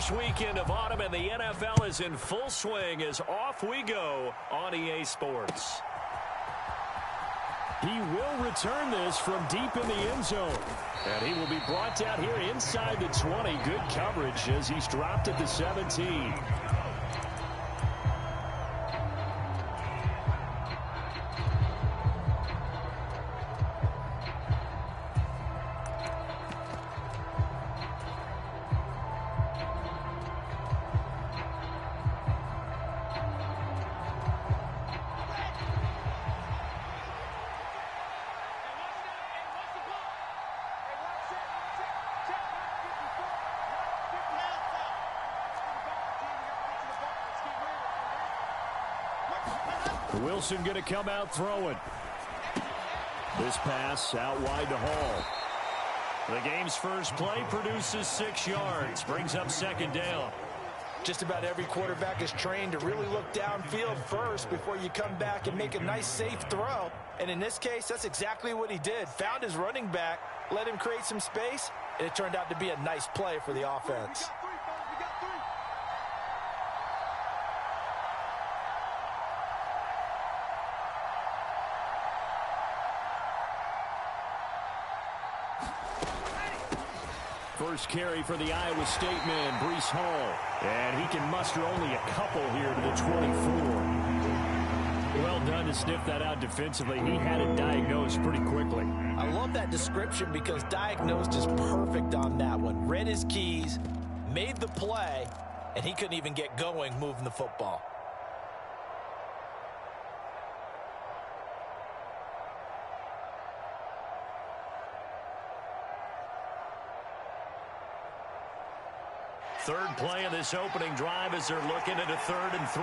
first weekend of autumn, and the NFL is in full swing as off we go on EA Sports. He will return this from deep in the end zone. And he will be brought down here inside the 20. Good coverage as he's dropped at the 17. Wilson going to come out throwing. This pass out wide to Hall. The game's first play produces 6 yards. Brings up second down. Just about every quarterback is trained to really look downfield first before you come back and make a nice, safe throw. And in this case, that's exactly what he did. Found his running back, let him create some space, and it turned out to be a nice play for the offense. First carry for the Iowa State man, Breece Hall. And he can muster only a couple here to the 24. Well done to sniff that out defensively. He had it diagnosed pretty quickly. I love that description because diagnosed is perfect on that one. Read his keys, made the play, and he couldn't even get going moving the football. Third play of this opening drive as they're looking at a 3rd and 3.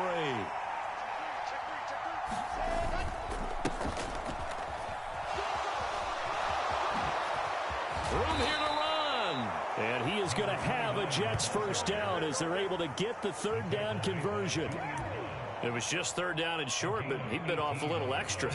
Room here to run. And he is going to have a Jets first down as they're able to get the 3rd down conversion. It was just 3rd down and short, but he bit off a little extra.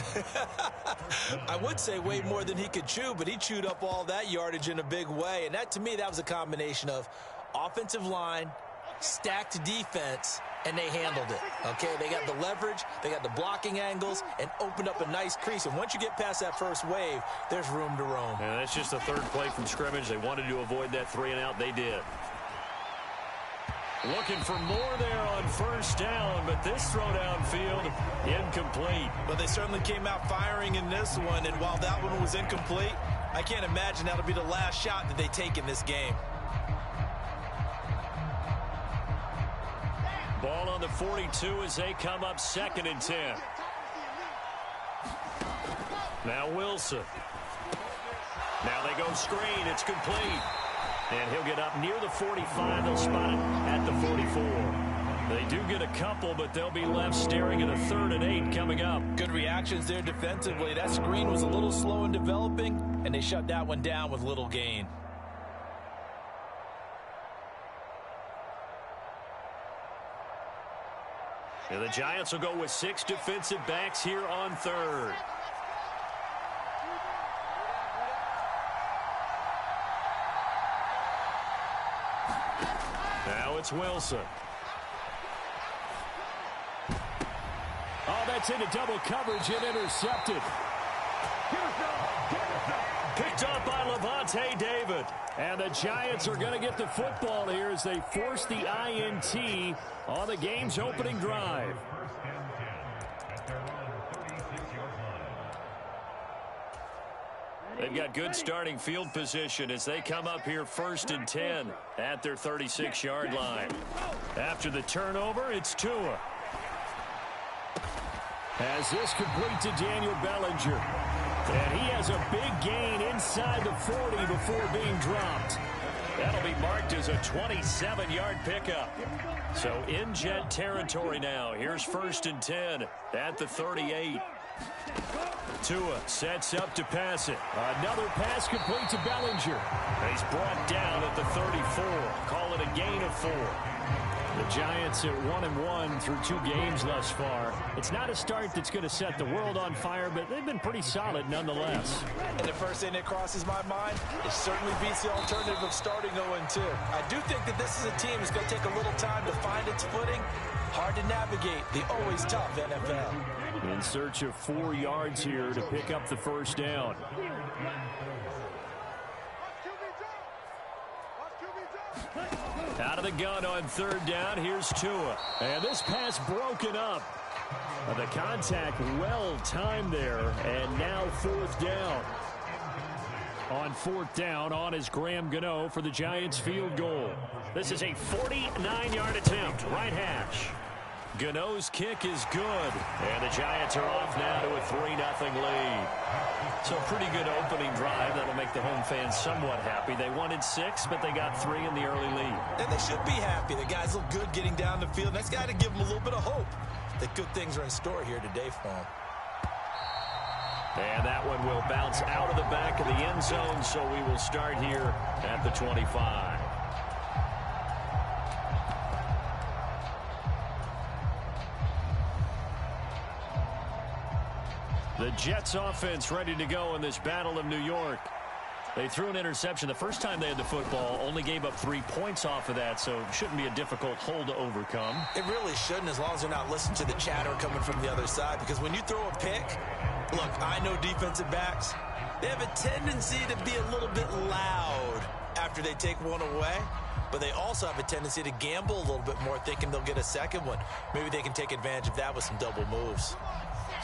I would say way more than he could chew, but he chewed up all that yardage in a big way. And that, to me, that was a combination of offensive line, stacked defense, and they handled it. Okay, they got the leverage, they got the blocking angles, and opened up a nice crease. And once you get past that first wave, there's room to roam. And that's just the 3rd play from scrimmage. They wanted to avoid that 3 and out. They did. Looking for more there on first down, but this throw downfield, incomplete. But they certainly came out firing in this one, and while that one was incomplete, I can't imagine that'll be the last shot that they take in this game. Ball on the 42 as they come up 2nd and 10. Now Wilson. Now they go screen. It's complete. And he'll get up near the 45. They'll spot it at the 44. They do get a couple, but they'll be left staring at a 3rd and 8 coming up. Good reactions there defensively. That screen was a little slow in developing, and they shut that one down with little gain. And the Giants will go with 6 defensive backs here on 3rd. Now it's Wilson. Oh, that's into double coverage and intercepted. Picked up by Levante David. And the Giants are going to get the football here as they force the INT on the game's opening drive. They've got good starting field position as they come up here 1st and 10 at their 36-yard line. After the turnover, it's Tua. As this complete to Daniel Bellinger. And he has a big gain inside the 40 before being dropped. That'll be marked as a 27-yard pickup. So in Jet territory now. Here's 1st and 10 at the 38. Tua sets up to pass it. Another pass complete to Bellinger. He's brought down at the 34. Call it a gain of 4. The Giants at 1-1 through 2 games thus far. It's not a start that's going to set the world on fire, but they've been pretty solid nonetheless. And the first thing that crosses my mind, it certainly beats the alternative of starting 0-2. I do think that this is a team that's going to take a little time to find its footing. Hard to navigate the always tough NFL. In search of 4 yards here to pick up the first down. Out of the gun on 3rd down. Here's Tua. And this pass broken up. The contact well timed there. And now 4th down. On 4th down, on is Graham Gano for the Giants field goal. This is a 49-yard attempt. Right hash. Gano's kick is good. And the Giants are off now to a 3-0 lead. So a pretty good opening drive. That'll make the home fans somewhat happy. They wanted 6, but they got 3 in the early lead. And they should be happy. The guys look good getting down the field. That's got to give them a little bit of hope that good things are in store here today for them. And that one will bounce out of the back of the end zone, so we will start here at the 25. The Jets offense ready to go in this Battle of New York. They threw an interception the first time they had the football, only gave up 3 points off of that, so it shouldn't be a difficult hole to overcome. It really shouldn't, as long as they're not listening to the chatter coming from the other side, because when you throw a pick, look, I know defensive backs, they have a tendency to be a little bit loud after they take one away, but they also have a tendency to gamble a little bit more, thinking they'll get a second one. Maybe they can take advantage of that with some double moves.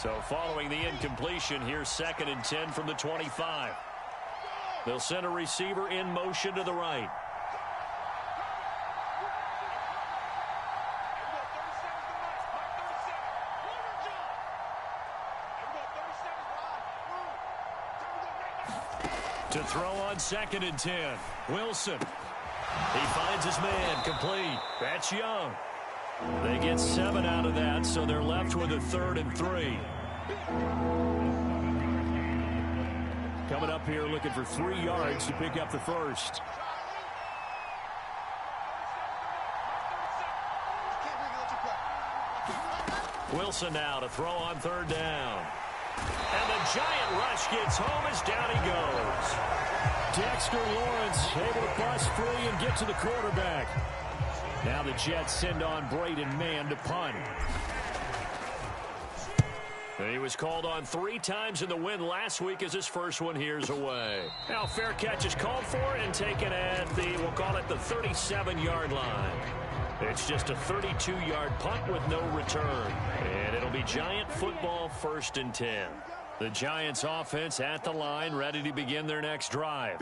So following the incompletion, here's 2nd and 10 from the 25. They'll send a receiver in motion to the right. To throw on 2nd and 10. Wilson. He finds his man, complete. That's Young. They get 7 out of that, so they're left with a 3rd and 3. Coming up here looking for 3 yards to pick up the first. Wilson now to throw on 3rd down. And the giant rush gets home as down he goes. Dexter Lawrence able to bust free and get to the quarterback. Now the Jets send on Braden Mann to punt. He was called on 3 times in the win last week as his first one here's away. Now fair catch is called for and taken at the, we'll call it the 37-yard line. It's just a 32-yard punt with no return. And it'll be Giant football 1st and 10. The Giants offense at the line ready to begin their next drive.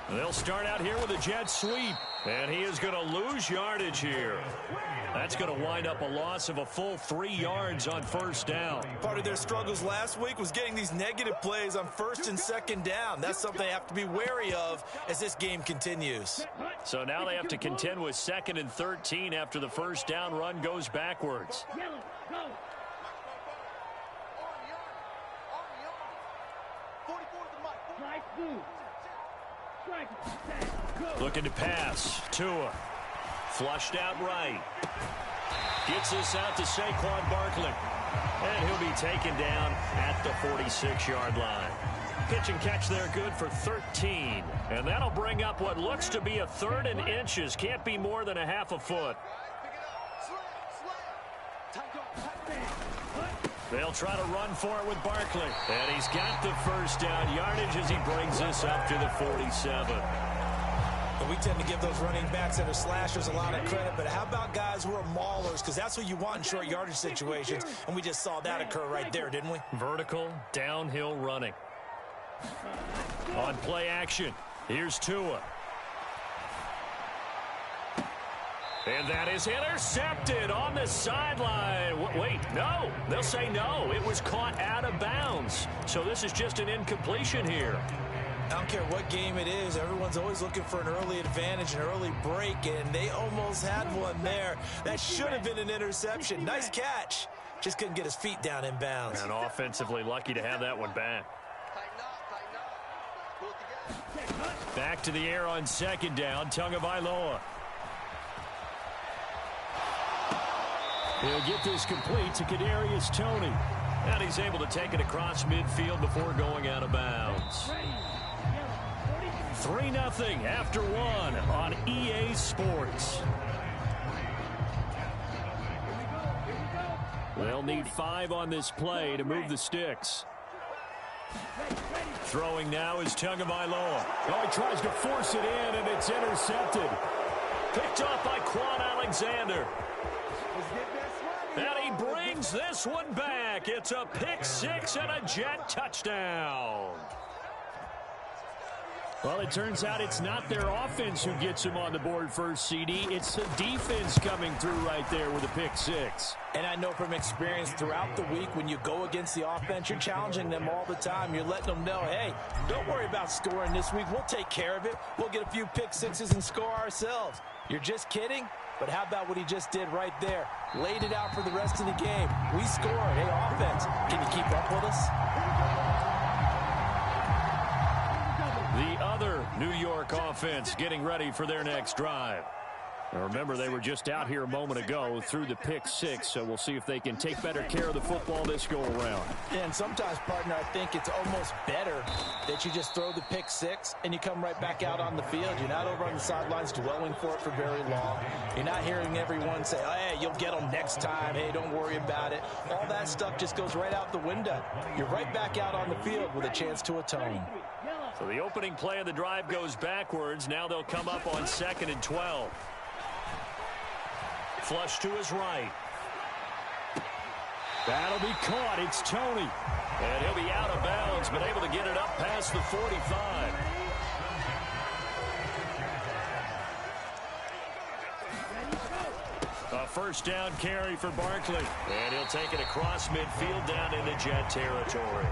They'll start out here with a jet sweep. And he is going to lose yardage here. That's going to wind up a loss of a full 3 yards on 1st down. Part of their struggles last week was getting these negative plays on 1st and 2nd down. That's something they have to be wary of as this game continues. So now they have to contend with 2nd and 13 after the 1st down run goes backwards. Looking to pass. Tua. Flushed out right. Gets this out to Saquon Barkley. And he'll be taken down at the 46-yard line. Pitch and catch there good for 13. And that'll bring up what looks to be a 3rd and inches. Can't be more than a half a foot. They'll try to run for it with Barkley. And he's got the first down yardage as he brings this up to the 47. And we tend to give those running backs that are slashers a lot of credit, but how about guys who are maulers? Because that's what you want in short yardage situations, and we just saw that occur right there, didn't we? Vertical, downhill running. On play action, here's Tua. And that is intercepted on the sideline. Wait, no. They'll say no. It was caught out of bounds. So this is just an incompletion here. I don't care what game it is. Everyone's always looking for an early advantage, an early break, and they almost had one there. That should have been an interception. Nice catch. Just couldn't get his feet down in bounds. And offensively lucky to have that one back. Back to the air on 2nd down. Tagovailoa. He'll get this complete to Kadarius Toney. And he's able to take it across midfield before going out of bounds. 3-0 after one on EA Sports. They'll need 5 on this play to move the sticks. Throwing now is Tagovailoa. Oh, he tries to force it in, and it's intercepted. Picked off by Quan Alexander. And he brings this one back. It's a pick 6 and a Jet touchdown. Well, it turns out it's not their offense who gets him on the board first, CD. It's the defense coming through right there with a pick 6. And I know from experience throughout the week, when you go against the offense, you're challenging them all the time. You're letting them know, hey, don't worry about scoring this week. We'll take care of it. We'll get a few pick 6s and score ourselves. You're just kidding? But how about what he just did right there? Laid it out for the rest of the game. We scored. Hey, offense, can you keep up with us? The other New York offense getting ready for their next drive. Now remember, they were just out here a moment ago through the pick 6, so we'll see if they can take better care of the football this go around. Yeah, and sometimes, partner, I think it's almost better that you just throw the pick 6 and you come right back out on the field. You're not over on the sidelines dwelling for it for very long. You're not hearing everyone say, oh, hey, you'll get them next time. Hey, don't worry about it. All that stuff just goes right out the window. You're right back out on the field with a chance to atone. So the opening play of the drive goes backwards. Now they'll come up on 2nd and 12. Flush to his right. That'll be caught. It's Toney. And he'll be out of bounds, but able to get it up past the 45. A first down carry for Barkley. And he'll take it across midfield down into Jet territory.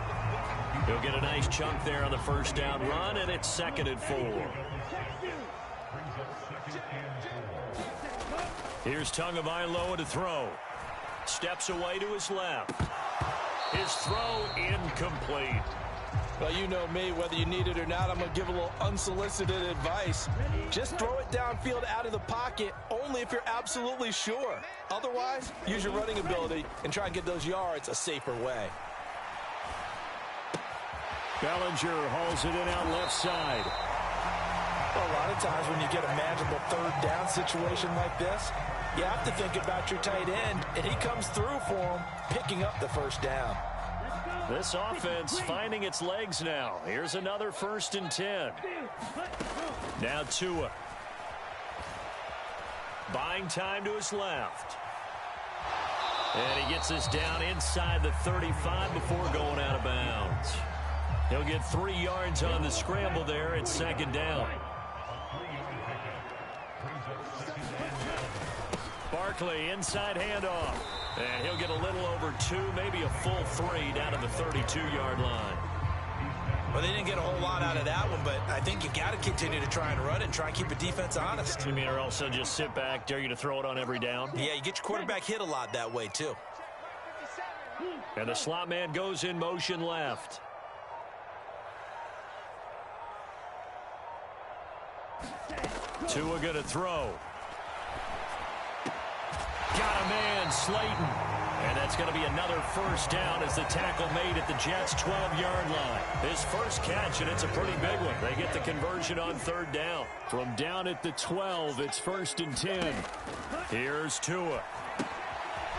He'll get a nice chunk there on the first down run, and it's 2nd and 4. Here's Tagovailoa to throw. Steps away to his left. His throw incomplete. Well, you know me, whether you need it or not, I'm going to give a little unsolicited advice. Just throw it downfield out of the pocket only if you're absolutely sure. Otherwise, use your running ability and try and get those yards a safer way. Bellinger hauls it in out left side. Well, a lot of times when you get a manageable third down situation like this, you have to think about your tight end, and he comes through for him, picking up the first down. This offense finding its legs now. Here's another 1st and 10. Now Tua. Buying time to his left. And he gets this down inside the 35 before going out of bounds. He'll get 3 yards on the scramble there at 2nd down. Barkley, inside handoff. And he'll get a little over 2, maybe a full 3 down to the 32-yard line. Well, they didn't get a whole lot out of that one, but I think you got to continue to try and run and try and keep the defense honest. You mean, or also just sit back, dare you to throw it on every down? Yeah, you get your quarterback hit a lot that way, too. And the slot man goes in motion left. Tua going to throw. Got a man, Slayton. And that's going to be another first down as the tackle made at the Jets' 12-yard line. His first catch, and it's a pretty big one. They get the conversion on 3rd down. From down at the 12, it's 1st and 10. Here's Tua.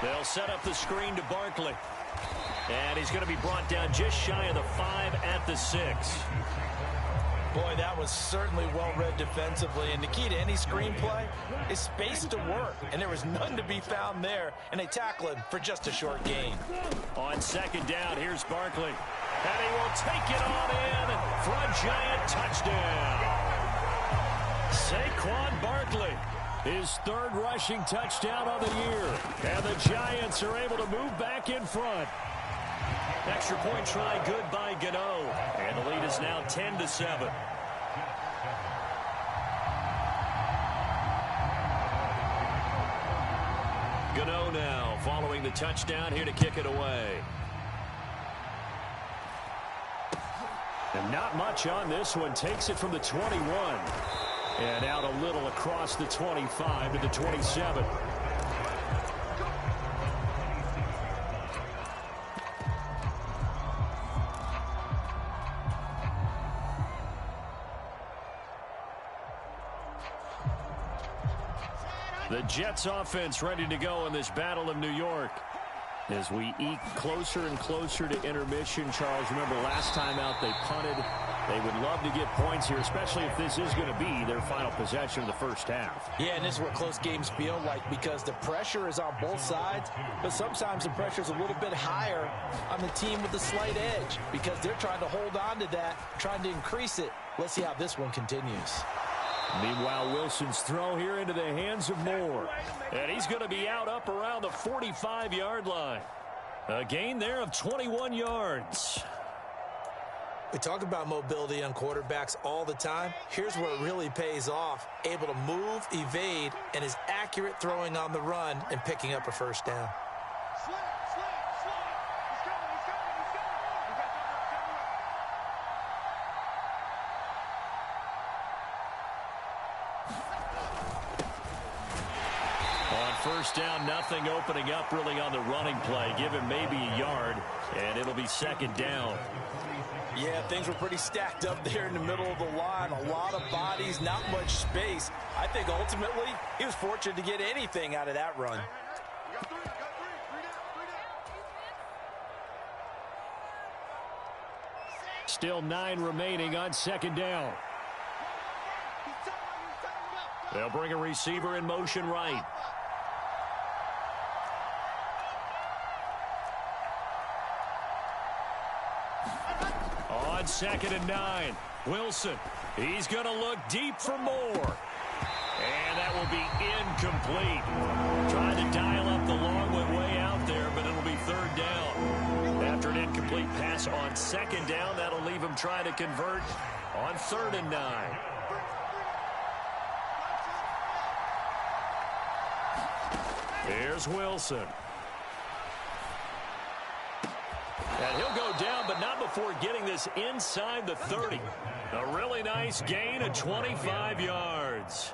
They'll set up the screen to Barkley. And he's going to be brought down just shy of the 5 at the 6. Boy, that was certainly well-read defensively. And the key to any screenplay is space to work. And there was none to be found there. And they tackle him for just a short gain. On 2nd down, here's Barkley. And he will take it on in for a giant touchdown. Saquon Barkley, his 3rd rushing touchdown of the year. And the Giants are able to move back in front. Extra point try good by Gano. And the lead is now 10-7. Gano now following the touchdown here to kick it away. And not much on this one. Takes it from the 21. And out a little across the 25 to the 27. The Jets offense ready to go in this Battle of New York. As we eke closer and closer to intermission, Charles, remember last time out they punted. They would love to get points here, especially if this is going to be their final possession of the first half. Yeah, and this is what close games feel like because the pressure is on both sides, but sometimes the pressure is a little bit higher on the team with the slight edge because they're trying to hold on to that, trying to increase it. Let's see how this one continues. Meanwhile, Wilson's throw here into the hands of Moore. And he's going to be out up around the 45-yard line. A gain there of 21 yards. We talk about mobility on quarterbacks all the time. Here's where it really pays off. Able to move, evade, and is accurate throwing on the run and picking up a first down. First down, nothing opening up really on the running play. Give him maybe a yard, and it'll be second down. Yeah, things were pretty stacked up there in the middle of the line. A lot of bodies, not much space. I think ultimately he was fortunate to get anything out of that run. Still 9 remaining on second down. They'll bring a receiver in motion right. On 2nd and 9, Wilson. He's going to look deep for Moore. And that will be incomplete. Trying to dial up the long way out there, but it'll be third down. After an incomplete pass on second down, that'll leave him trying to convert on 3rd and 9. Here's Wilson. And he'll go down, but not before getting this inside the 30. A really nice gain of 25 yards.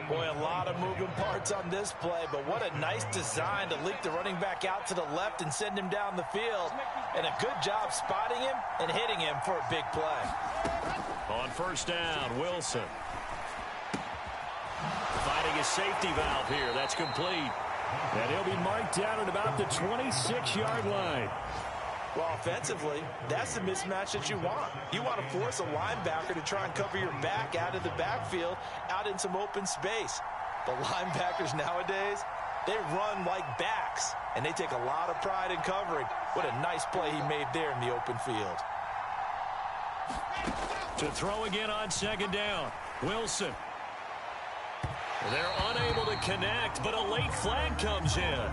Boy, a lot of moving parts on this play, but what a nice design to leak the running back out to the left and send him down the field. And a good job spotting him and hitting him for a big play. On first down, Wilson. Finding his safety valve here. That's complete. And he'll be marked down at about the 26-yard line. Well, offensively, that's the mismatch that you want. You want to force a linebacker to try and cover your back out of the backfield, out in some open space. The linebackers nowadays, they run like backs, and they take a lot of pride in covering. What a nice play he made there in the open field. To throw again on second down, Wilson. They're unable to connect, but a late flag comes in.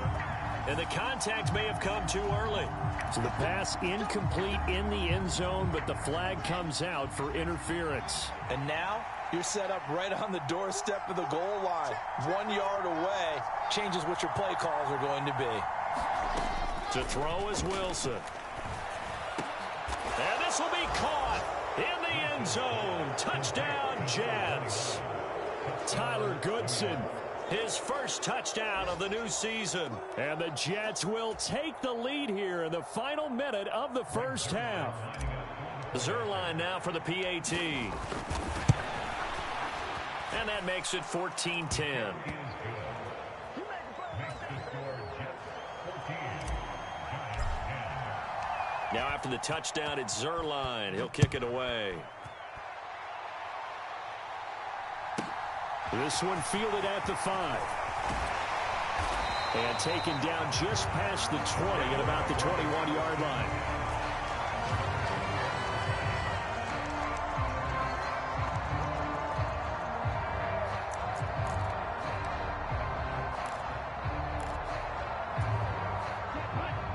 And the contact may have come too early. So the pass incomplete in the end zone, but the flag comes out for interference. And now you're set up right on the doorstep of the goal line. 1 yard away changes what your play calls are going to be. To throw is Wilson. And this will be caught in the end zone. Touchdown, Jets. Tyler Goodson. His first touchdown of the new season. And the Jets will take the lead here in the final minute of the first half. Zuerlein now for the PAT. And that makes it 14-10. Now after the touchdown, it's Zuerlein. He'll kick it away. This one fielded at the 5. And taken down just past the 20 at about the 21-yard line.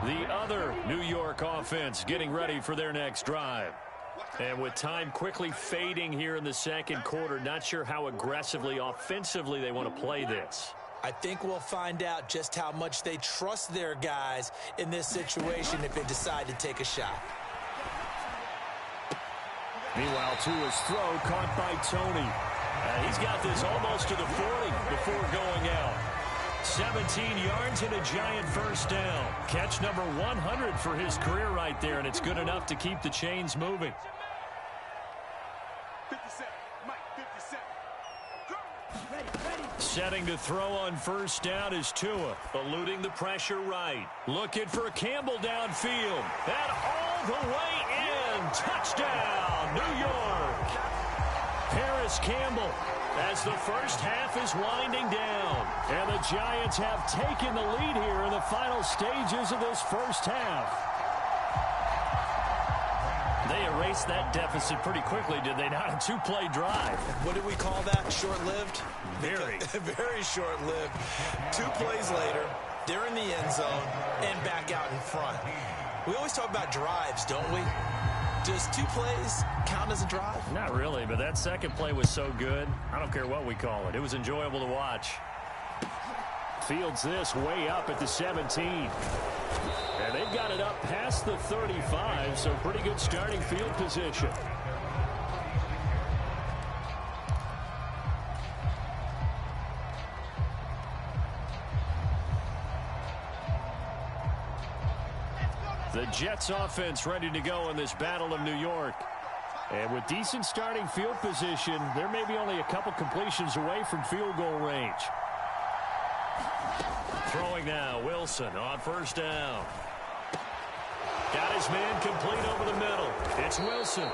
The other New York offense getting ready for their next drive. And with time quickly fading here in the second quarter, not sure how aggressively, offensively they want to play this. I think we'll find out just how much they trust their guys in this situation if they decide to take a shot. Meanwhile, to his throw, caught by Tony. He's got this almost to the 40 before going out. 17 yards and a giant first down. Catch number 100 for his career right there, and it's good enough to keep the chains moving. 57, Mike, 57. Setting to throw on first down is Tua, eluding the pressure right. Looking for Campbell downfield. And all the way in. Touchdown, New York. Paris Campbell as the first half is winding down. And the Giants have taken the lead here in the final stages of this first half. They erased that deficit pretty quickly, did they not? A two-play drive. What do we call that? Short-lived? Very. Very short-lived. 2 plays later, they're in the end zone and back out in front. We always talk about drives, don't we? Does 2 plays count as a drive? Not really, but that second play was so good. I don't care what we call it. It was enjoyable to watch. Fields this way up at the 17. And they've got it up past the 35, so pretty good starting field position. The Jets offense ready to go in this Battle of New York. And with decent starting field position, they're maybe only a couple completions away from field goal range. Throwing now, Wilson on first down. Got his man complete over the middle. It's Wilson.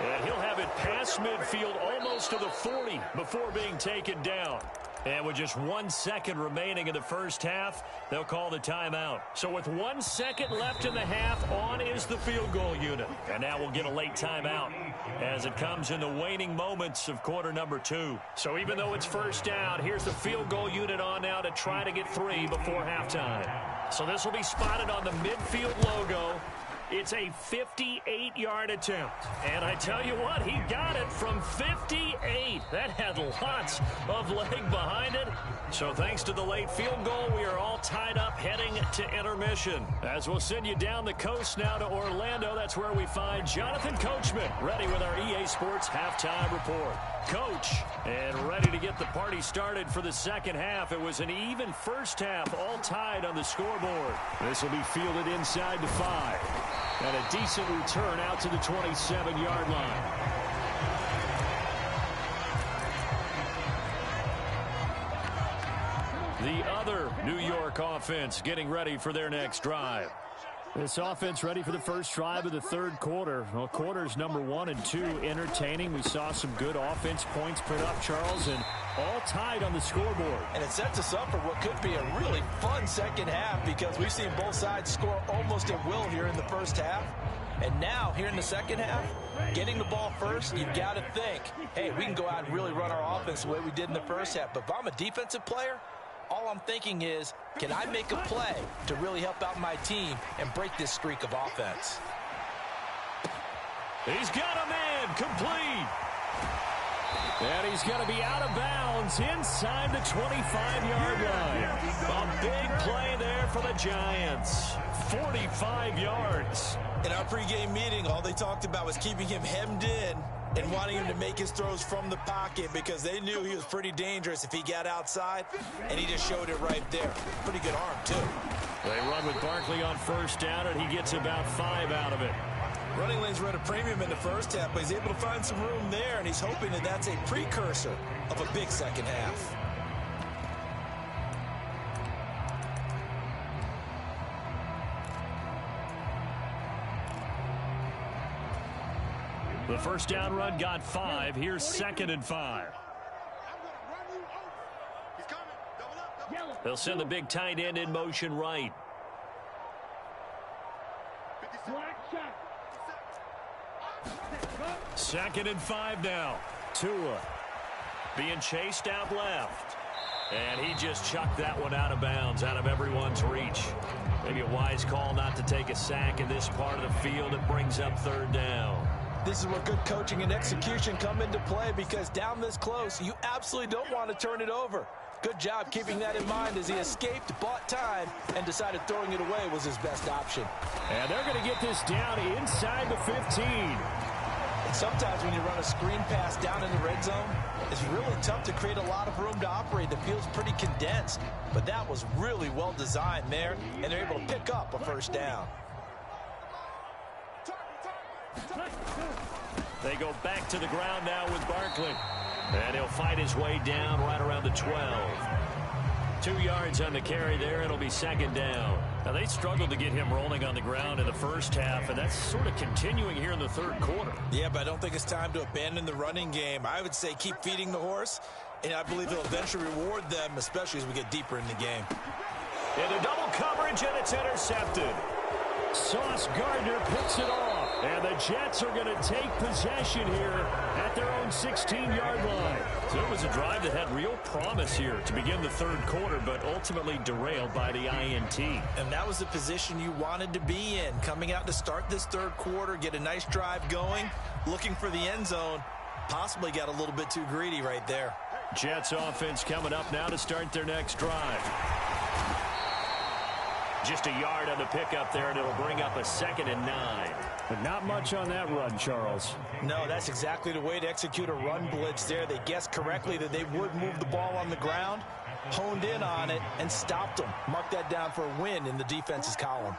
And he'll have it past midfield almost to the 40 before being taken down. And with just 1 second remaining in the first half, they'll call the timeout. So with 1 second left in the half, on is the field goal unit. And now we'll get a late timeout as it comes in the waning moments of quarter number 2. So even though it's first down, here's the field goal unit on now to try to get 3 before halftime. So this will be spotted on the midfield logo. It's a 58-yard attempt. And I tell you what, he got it from 58. That had lots of leg behind it. So thanks to the late field goal, we are all tied up heading to intermission. As we'll send you down the coast now to Orlando, that's where we find Jonathan Coachman ready with our EA Sports halftime report. Coach, and ready to get the party started for the second half. It was an even first half, all tied on the scoreboard. This will be fielded inside the 5. And a decent return out to the 27-yard line. The other New York offense getting ready for their next drive. This offense ready for the first drive of the third quarter. Well, quarters number 1 and 2 entertaining. We saw some good offense points put up, Charles, and all tied on the scoreboard. And it sets us up for what could be a really fun second half because we've seen both sides score almost at will here in the first half. And now, here in the second half, getting the ball first, you've got to think, hey, we can go out and really run our offense the way we did in the first half. But if I'm a defensive player, all I'm thinking is, can I make a play to really help out my team and break this streak of offense? He's got a man complete. And he's going to be out of bounds inside the 25-yard line. A big play there for the Giants. 45 yards. In our pregame meeting, all they talked about was keeping him hemmed in and wanting him to make his throws from the pocket because they knew he was pretty dangerous if he got outside, and he just showed it right there. Pretty good arm, too. They run with Barkley on first down, and he gets about 5 out of it. Running lanes were at a premium in the first half, but he's able to find some room there, and he's hoping that that's a precursor of a big second half. The first down run got 5. Here's 2nd and 5. They'll send the big tight end in motion right. Second and 5 now. Tua being chased out left. And he just chucked that one out of bounds, out of everyone's reach. Maybe a wise call not to take a sack in this part of the field. It brings up 3rd down. This is where good coaching and execution come into play because down this close, you absolutely don't want to turn it over. Good job keeping that in mind as he escaped, bought time, and decided throwing it away was his best option. And they're going to get this down inside the 15. And sometimes when you run a screen pass down in the red zone, it's really tough to create a lot of room to operate. The field's pretty condensed, but that was really well designed there, and they're able to pick up a first down. They go back to the ground now with Barkley. And he'll fight his way down right around the 12. 2 yards on the carry there. It'll be second down. Now, they struggled to get him rolling on the ground in the first half, and that's sort of continuing here in the third quarter. Yeah, but I don't think it's time to abandon the running game. I would say keep feeding the horse, and I believe he'll eventually reward them, especially as we get deeper in the game. Into double coverage, and it's intercepted. Sauce Gardner picks it off, and the Jets are going to take possession here at their own 16-yard line. So it was a drive that had real promise here to begin the third quarter, but ultimately derailed by the INT. And that was the position you wanted to be in, coming out to start this third quarter, get a nice drive going, looking for the end zone. Possibly got a little bit too greedy right there. Jets offense coming up now to start their next drive. Just a yard on the pickup there, and it'll bring up a 2nd and 9. But not much on that run, Charles. No, that's exactly the way to execute a run blitz there. They guessed correctly that they would move the ball on the ground, honed in on it, and stopped them. Mark that down for a win in the defense's column.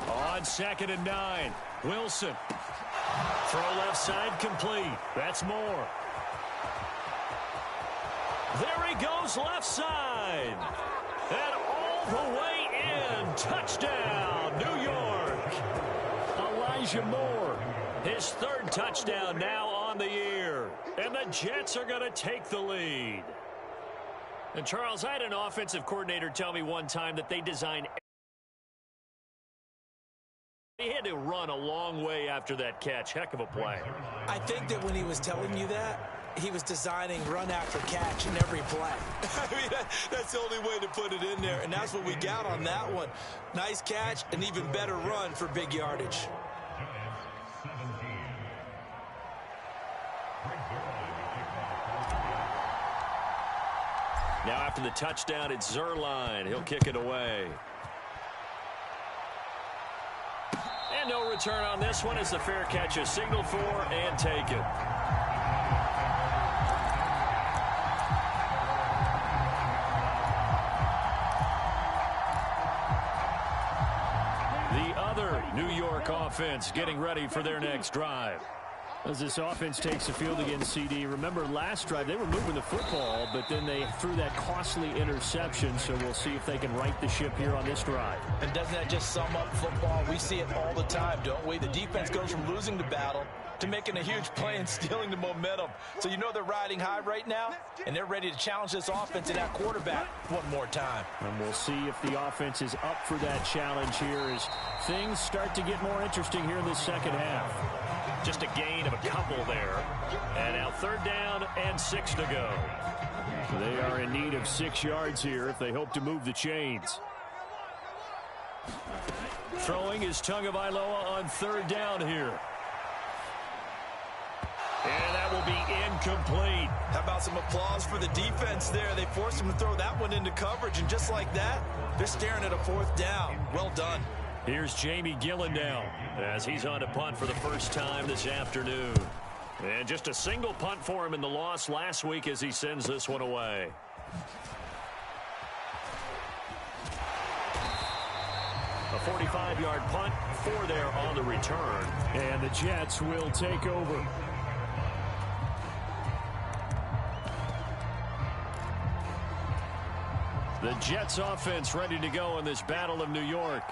On 2nd and 9, Wilson. Throw left side complete. That's Moore. There he goes left side. And all the way in. Touchdown, New York. Elijah Moore. His 3rd touchdown now on the year. And the Jets are going to take the lead. And Charles, I had an offensive coordinator tell me one time that they designed. He had to run a long way after that catch. Heck of a play. I think that when he was telling you that, he was designing run after catch in every play. I mean, that's the only way to put it in there, and that's what we got on that one. Nice catch, an even better run for big yardage. Now after the touchdown, it's Zerline. He'll kick it away. And no return on this one as the fair catch is signaled for and taken. The other New York offense getting ready for their next drive. As this offense takes the field against CD, remember last drive they were moving the football, but then they threw that costly interception, so we'll see if they can right the ship here on this drive. And doesn't that just sum up football? We see it all the time, don't we? The defense goes from losing the battle to making a huge play and stealing the momentum. So you know they're riding high right now, and they're ready to challenge this offense and that quarterback one more time. And we'll see if the offense is up for that challenge here as things start to get more interesting here in this second half. Just a gain of a couple there. And now 3rd down and 6 to go. They are in need of 6 yards here if they hope to move the chains. Throwing is Tagovailoa on 3rd down here. And that will be incomplete. How about some applause for the defense there? They forced him to throw that one into coverage, and just like that, they're staring at a 4th down. Well done. Here's Jamie Gillen now as he's on to punt for the first time this afternoon. And just a single punt for him in the loss last week as he sends this one away. A 45-yard punt, 4 there on the return. And the Jets will take over. The Jets offense ready to go in this Battle of New York.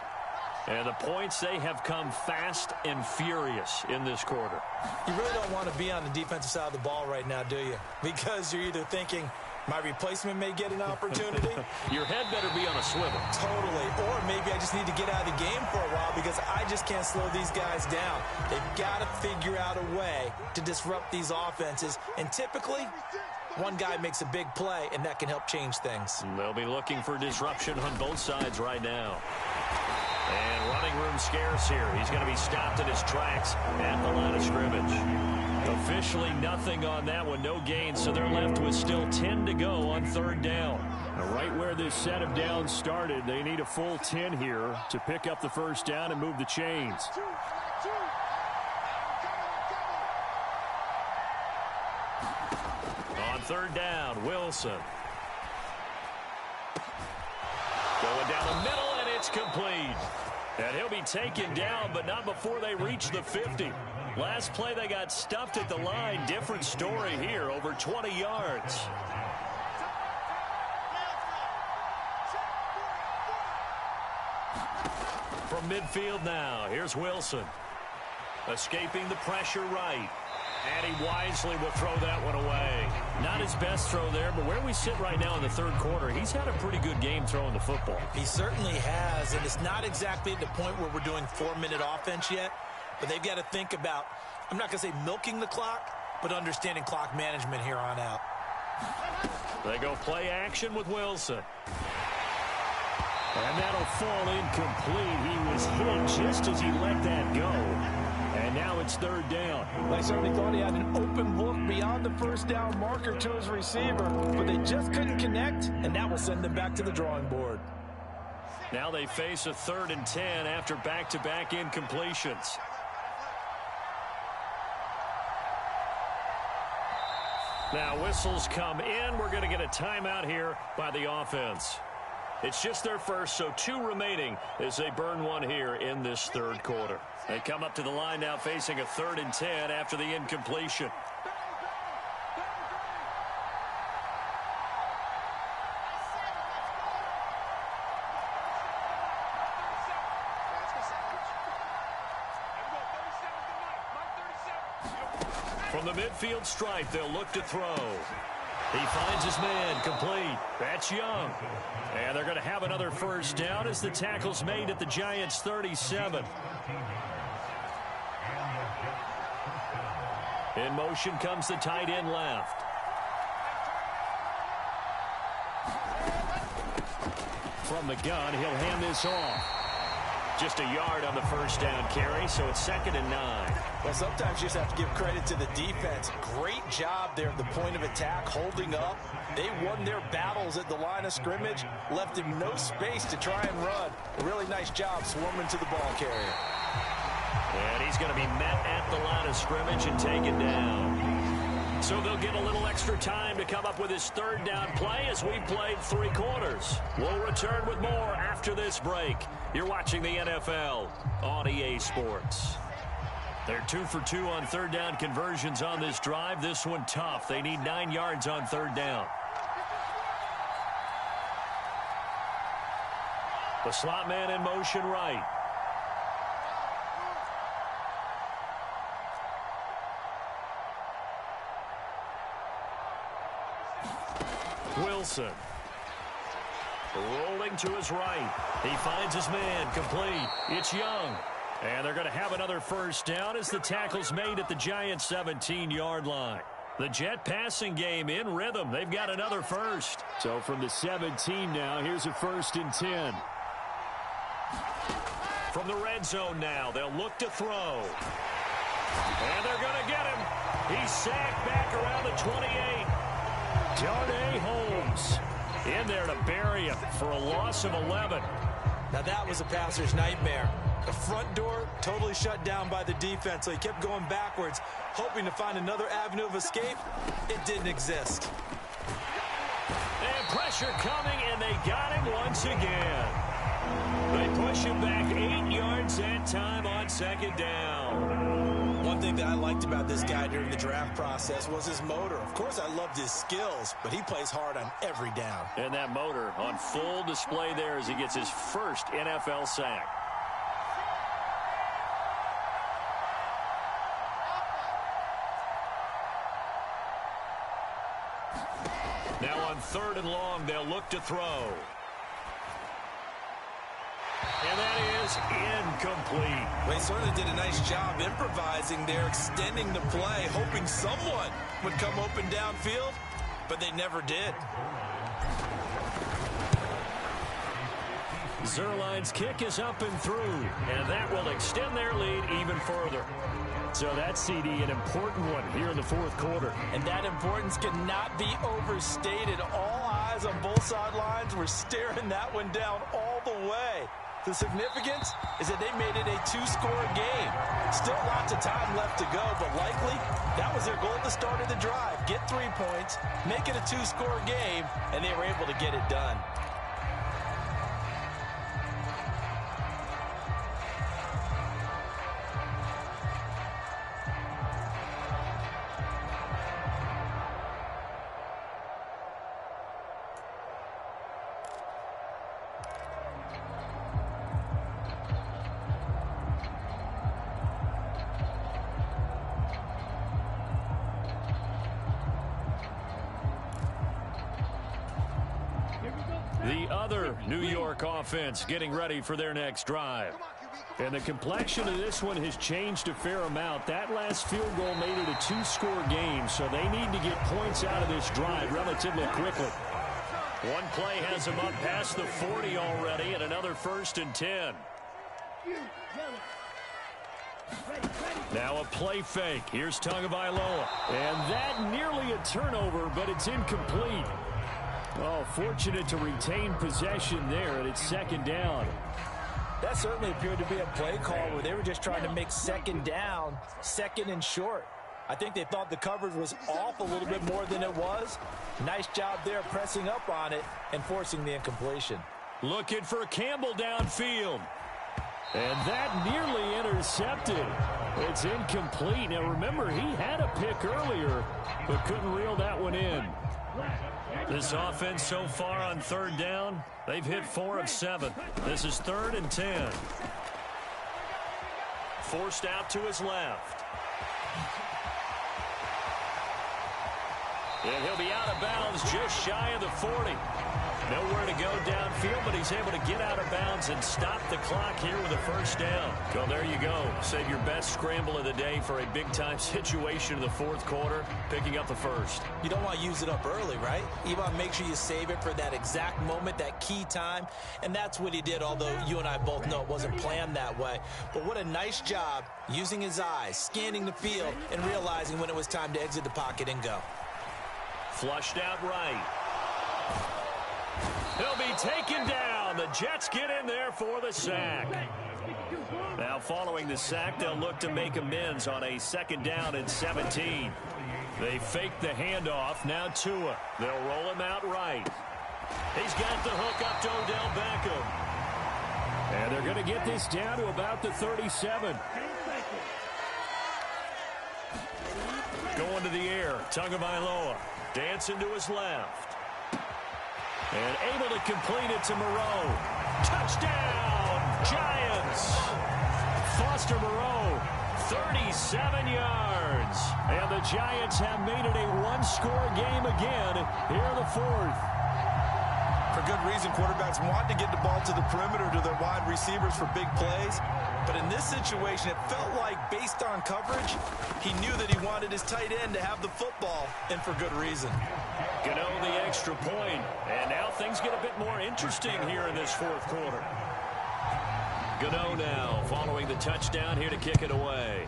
And the points, they have come fast and furious in this quarter. You really don't want to be on the defensive side of the ball right now, do you? Because you're either thinking, my replacement may get an opportunity. Your head better be on a swivel. Totally. Or maybe I just need to get out of the game for a while because I just can't slow these guys down. They've got to figure out a way to disrupt these offenses. And typically, one guy makes a big play, and that can help change things. They'll be looking for disruption on both sides right now. And running room scarce here. He's going to be stopped in his tracks at the line of scrimmage. Officially nothing on that one, no gain, so they're left with still 10 to go on 3rd down. Now, right where this set of downs started, they need a full 10 here to pick up the 1st down and move the chains. On 3rd down, Wilson. Going down the middle, and it's complete. And he'll be taken down, but not before they reach the 50. Last play, they got stuffed at the line. Different story here, over 20 yards. From midfield now, here's Wilson. Escaping the pressure right. And he wisely will throw that one away. Not his best throw there, but where we sit right now in the third quarter, he's had a pretty good game throwing the football. He certainly has, and it's not exactly at the point where we're doing 4-minute offense yet, but they've got to think about, I'm not going to say milking the clock, but understanding clock management here on out. They go play action with Wilson. And that'll fall incomplete. He was hit just as he let that go. And now it's third down. They certainly thought he had an open look beyond the first down marker to his receiver, but they just couldn't connect, and that will send them back to the drawing board. Now they face a 3rd and 10 after back-to-back incompletions. Now whistles come in. We're going to get a timeout here by the offense. It's just their first, so 2 remaining as they burn one here in this third quarter. They come up to the line now facing a 3rd and 10 after the incompletion. From the midfield stripe, they'll look to throw. He finds his man, complete. That's Young. And they're going to have another first down as the tackle's made at the Giants' 37. In motion comes the tight end left. From the gun, he'll hand this off. Just a yard on the first down carry, so it's 2nd and 9. Well, sometimes you just have to give credit to the defense. Great job there at the point of attack, holding up. They won their battles at the line of scrimmage, left him no space to try and run. A really nice job swarming to the ball carrier. And he's going to be met at the line of scrimmage and taken down. So they'll get a little extra time to come up with his 3rd down play as we've played 3 quarters. We'll return with more after this break. You're watching the NFL on EA Sports. They're 2 for 2 on 3rd down conversions on this drive. This one tough. They need 9 yards on 3rd down. The slot man in motion right. Wilson. Rolling to his right. He finds his man, complete. It's Young. And they're going to have another first down as the tackle's made at the Giants' 17-yard line. The Jet passing game in rhythm. They've got another first. So from the 17 now, here's a 1st and 10. From the red zone now, they'll look to throw. And they're going to get him. He's sacked back around the 28. Darnay Holmes in there to bury him for a loss of 11. Now that was a passer's nightmare. The front door totally shut down by the defense, so he kept going backwards, hoping to find another avenue of escape. It didn't exist. And pressure coming, and they got him once again. They push him back 8 yards that time on 2nd down. One thing that I liked about this guy during the draft process was his motor. Of course, I loved his skills, but he plays hard on every down. And that motor on full display there as he gets his first NFL sack. Now on 3rd and long, they'll look to throw. And that is incomplete. They certainly did a nice job improvising there, extending the play, hoping someone would come open downfield, but they never did. Zerline's kick is up and through, and that will extend their lead even further. So that CD, an important one here in the 4th quarter. And that importance cannot be overstated. All eyes on both sidelines were staring that one down all the way. The significance is that they made it a 2-score game. Still lots of time left to go, but likely that was their goal at the start of the drive. Get 3 points, make it a 2-score game, and they were able to get it done. The other New York offense getting ready for their next drive. And the complexion of this one has changed a fair amount. That last field goal made it a two-score game, so they need to get points out of this drive relatively quickly. One play has them up past the 40 already, and another 1st and 10. Now a play fake. Here's Tagovailoa. And that nearly a turnover, but it's incomplete. Oh, fortunate to retain possession there, and it's 2nd down. That certainly appeared to be a play call where they were just trying to make 2nd down, 2nd and short. I think they thought the coverage was off a little bit more than it was. Nice job there pressing up on it and forcing the incompletion. Looking for Campbell downfield. And that nearly intercepted. It's incomplete. Now remember, he had a pick earlier, but couldn't reel that one in. This offense so far on 3rd down, they've hit 4 of 7. This is 3rd and 10. Forced out to his left. And he'll be out of bounds just shy of the 40. Nowhere to go downfield, but he's able to get out of bounds and stop the clock here with a 1st down. Well, there you go. Save your best scramble of the day for a big-time situation in the 4th quarter, picking up the 1st. You don't want to use it up early, right? You want to make sure you save it for that exact moment, that key time, and that's what he did, although you and I both know it wasn't planned that way. But what a nice job using his eyes, scanning the field, and realizing when it was time to exit the pocket and go. Flushed out right. He'll be taken down. The Jets get in there for the sack. Now following the sack, they'll look to make amends on a 2nd down and 17. They fake the handoff. Now Tua. They'll roll him out right. He's got the hook up to Odell Beckham. And they're going to get this down to about the 37. Going to the air. Tagovailoa. Dancing to his left. And able to complete it to Moreau. Touchdown, Giants. Foster Moreau, 37 yards. And the Giants have made it a one-score game again here in the 4th. For good reason, quarterbacks want to get the ball to the perimeter to their wide receivers for big plays. But in this situation, it felt like, based on coverage, he knew that he wanted his tight end to have the football, and for good reason. Gano the extra point, and now things get a bit more interesting here in this 4th quarter. Gano now following the touchdown here to kick it away.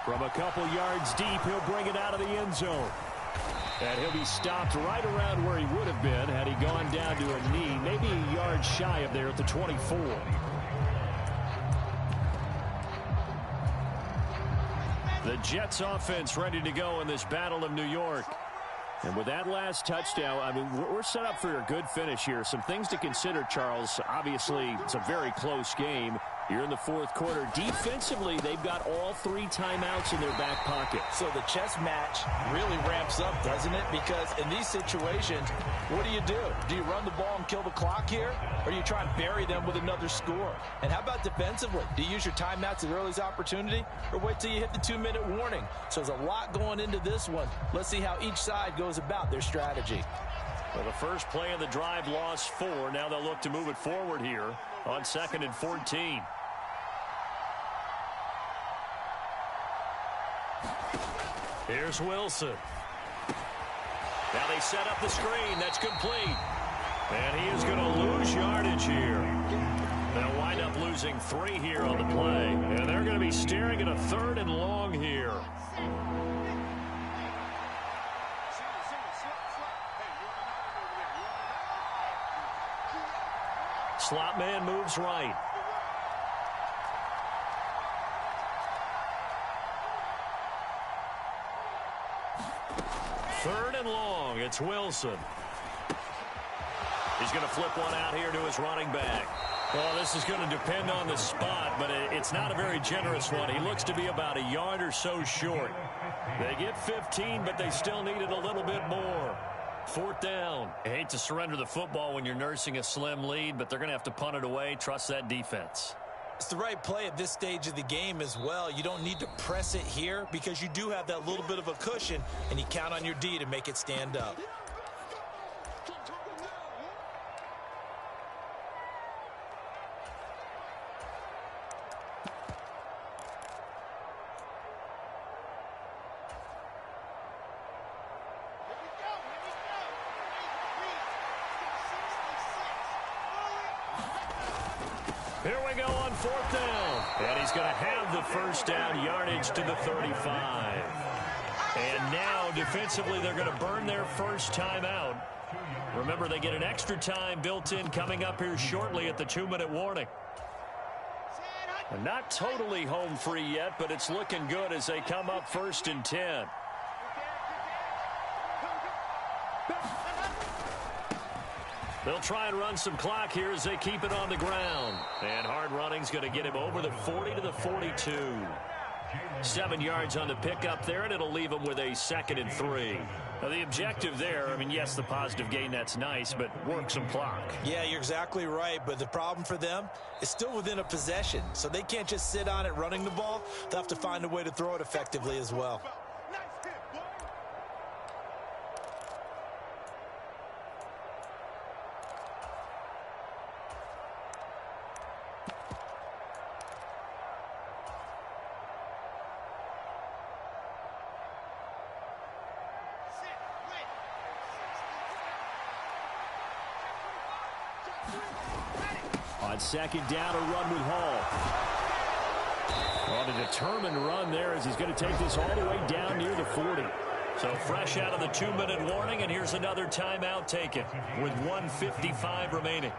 From a couple yards deep, he'll bring it out of the end zone. And he'll be stopped right around where he would have been had he gone down to a knee, maybe a yard shy of there at the 24. The Jets offense ready to go in this Battle of New York. And with that last touchdown, I mean, we're set up for a good finish here. Some things to consider, Charles. Obviously, it's a very close game. You're in the 4th quarter. Defensively, they've got all 3 timeouts in their back pocket. So the chess match really ramps up, doesn't it? Because in these situations, what do? Do you run the ball and kill the clock here? Or do you try and bury them with another score? And how about defensively? Do you use your timeouts at earliest opportunity? Or wait till you hit the 2-minute warning? So there's a lot going into this one. Let's see how each side goes about their strategy. Well, the first play of the drive lost 4. Now they'll look to move it forward here on 2nd and 14. Here's Wilson. Now they set up the screen. That's complete. And he is going to lose yardage here. They'll wind up losing 3 here on the play. And they're going to be staring at a 3rd and long here. Slot man moves right. Third and long. It's Wilson. He's going to flip one out here to his running back. Well, this is going to depend on the spot, but it's not a very generous one. He looks to be about a yard or so short. They get 15, but they still need it a little bit more. 4th down. I hate to surrender the football when you're nursing a slim lead, but they're going to have to punt it away. Trust that defense. It's the right play at this stage of the game as well. You don't need to press it here because you do have that little bit of a cushion, and you count on your D to make it stand up. Here we go on 4th down. And he's going to have the first down, yardage to the 35. And now, defensively, they're going to burn their first timeout. Remember, they get an extra time built in coming up here shortly at the 2-minute warning. And not totally home free yet, but it's looking good as they come up 1st and 10. They'll try and run some clock here as they keep it on the ground. And hard running's going to get him over the 40 to the 42. 7 yards on the pickup there, and it'll leave him with a 2nd and 3. Now, the objective there, I mean, yes, the positive gain, that's nice, but work some clock. Yeah, you're exactly right, but the problem for them is still within a possession, so they can't just sit on it running the ball. They'll have to find a way to throw it effectively as well. On 2nd down, a run with Hall. On a determined run there as he's going to take this all the way down near the 40. So fresh out of the 2-minute warning, and here's another timeout taken with 1:55 remaining.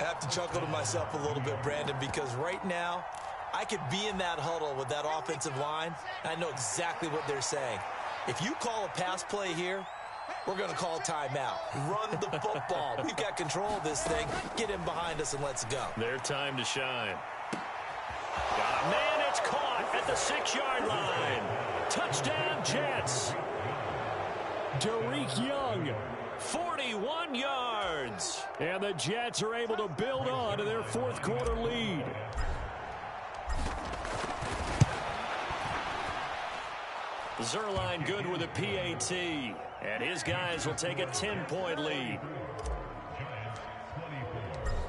I have to chuckle to myself a little bit, Brandon, because right now I could be in that huddle with that offensive line. I know exactly what they're saying. If you call a pass play here, we're going to call timeout. Run the football. We've got control of this thing. Get him behind us and let's go. Their time to shine. Got a man. It's caught at the 6-yard line. Touchdown, Jets. Derek Young, 41 yards. And the Jets are able to build on to their 4th quarter lead. Zerline good with a PAT, and his guys will take a 10-point lead.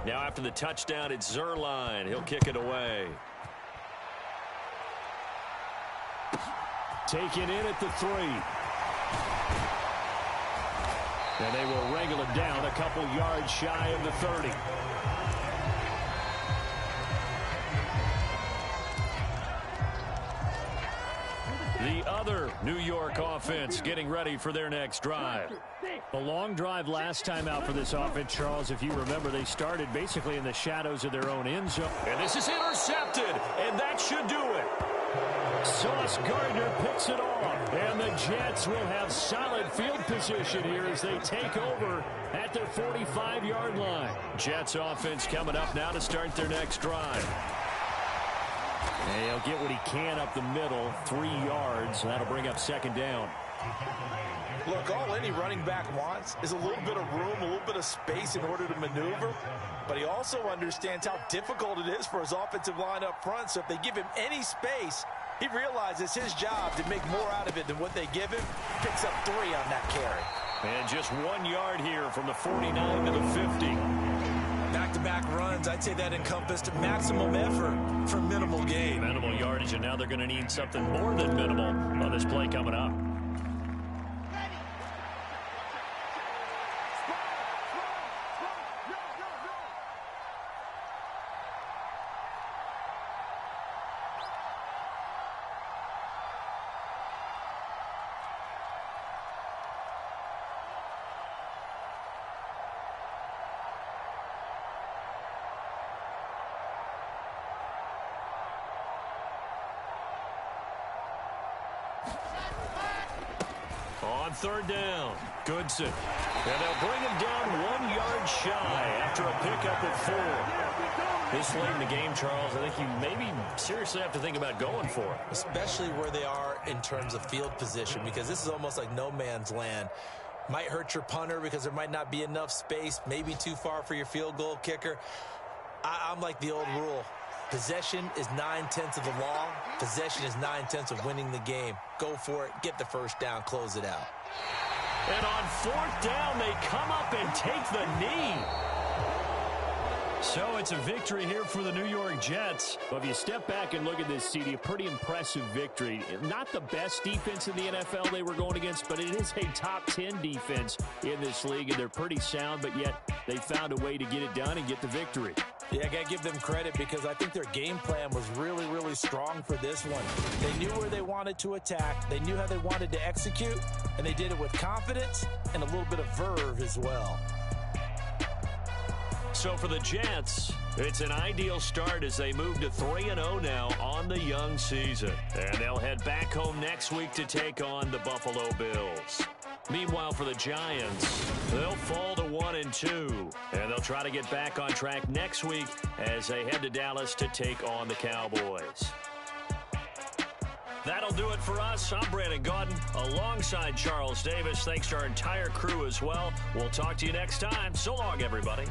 Now after the touchdown, it's Zerline. He'll kick it away. Taken in at the 3. And they will wrangle it down a couple yards shy of the 30. The other New York offense getting ready for their next drive. A long drive last time out for this offense, Charles. If you remember, they started basically in the shadows of their own end zone. And this is intercepted, and that should do it. Sauce Gardner picks it off, and the Jets will have solid field position here as they take over at their 45-yard line. Jets offense coming up now to start their next drive. And he'll get what he can up the middle, 3 yards, and that'll bring up 2nd down. Look, all any running back wants is a little bit of room, a little bit of space in order to maneuver. But he also understands how difficult it is for his offensive line up front. So if they give him any space, he realizes his job to make more out of it than what they give him. Picks up 3 on that carry. And just 1 yard here from the 49 to the 50. Back-to-back runs, I'd say that encompassed maximum effort for minimal gain. Minimal yardage, and now they're going to need something more than minimal on this play coming up. On 3rd down, Goodson. And they'll bring him down 1 yard shy after a pickup of 4. This late in the game, Charles, I think you maybe seriously have to think about going for it. Especially where they are in terms of field position, because this is almost like no man's land. Might hurt your punter because there might not be enough space, maybe too far for your field goal kicker. I'm like the old rule. Possession is 9/10 of the law. Possession is 9/10 of winning the game. Go for it. Get the first down. Close it out. And on 4th down, they come up and take the knee. So it's a victory here for the New York Jets. Well, if you step back and look at this, CD, a pretty impressive victory. Not the best defense in the NFL they were going against, but it is a top 10 defense in this league, and they're pretty sound, but yet they found a way to get it done and get the victory. Yeah, I got to give them credit because I think their game plan was really, really strong for this one. They knew where they wanted to attack. They knew how they wanted to execute, and they did it with confidence and a little bit of verve as well. So for the Jets, it's an ideal start as they move to 3-0 now on the young season. And they'll head back home next week to take on the Buffalo Bills. Meanwhile, for the Giants, they'll fall to 1-2. And they'll try to get back on track next week as they head to Dallas to take on the Cowboys. That'll do it for us. I'm Brandon Gaudin alongside Charles Davis. Thanks to our entire crew as well. We'll talk to you next time. So long, everybody.